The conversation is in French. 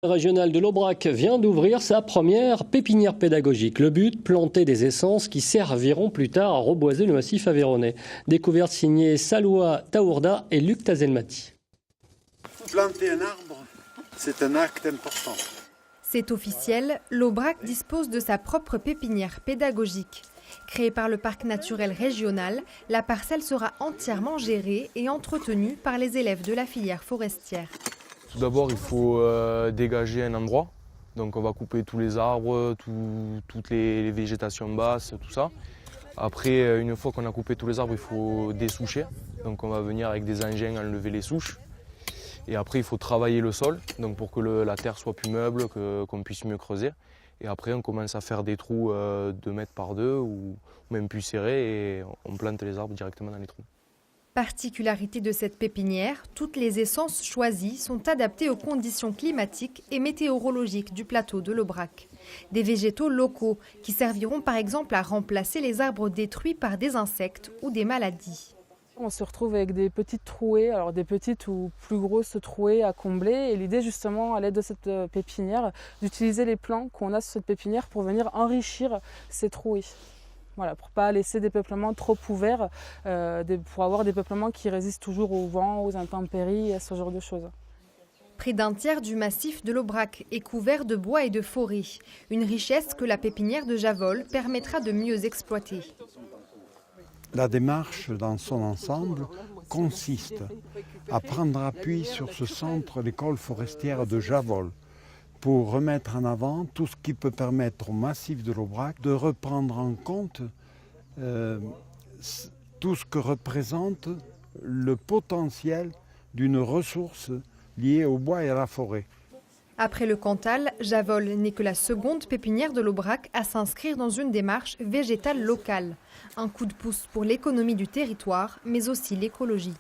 Le régional de l'Aubrac vient d'ouvrir sa première pépinière pédagogique. Le but, planter des essences qui serviront plus tard à reboiser le massif aveyronnais. Découverte signée Saloua Taourda et Luc Tazelmati. Planter un arbre, c'est un acte important. C'est officiel, l'Aubrac dispose de sa propre pépinière pédagogique. Créée par le parc naturel régional, la parcelle sera entièrement gérée et entretenue par les élèves de la filière forestière. Tout d'abord, il faut dégager un endroit. Donc on va couper tous les arbres, toutes les végétations basses, tout ça. Après, une fois qu'on a coupé tous les arbres, il faut dessoucher. Donc on va venir avec des engins enlever les souches. Et après, il faut travailler le sol, donc pour que la terre soit plus meuble, qu'on puisse mieux creuser. Et après, on commence à faire des trous 2 mètres par 2 ou même plus serrés et on plante les arbres directement dans les trous. Particularité de cette pépinière, toutes les essences choisies sont adaptées aux conditions climatiques et météorologiques du plateau de l'Aubrac. Des végétaux locaux qui serviront par exemple à remplacer les arbres détruits par des insectes ou des maladies. On se retrouve avec des petites trouées, alors des petites ou plus grosses trouées à combler. Et l'idée justement, à l'aide de cette pépinière, d'utiliser les plants qu'on a sur cette pépinière pour venir enrichir ces trouées. Voilà, pour ne pas laisser des peuplements trop ouverts, pour avoir des peuplements qui résistent toujours au vent, aux intempéries et à ce genre de choses. Près d'un tiers du massif de l'Aubrac est couvert de bois et de forêt. Une richesse que la pépinière de Javol permettra de mieux exploiter. La démarche dans son ensemble consiste à prendre appui sur ce centre, l'école forestière de Javol, pour remettre en avant tout ce qui peut permettre au massif de l'Aubrac de reprendre en compte tout ce que représente le potentiel d'une ressource liée au bois et à la forêt. Après le Cantal, Javol n'est que la seconde pépinière de l'Aubrac à s'inscrire dans une démarche végétale locale. Un coup de pouce pour l'économie du territoire, mais aussi l'écologie.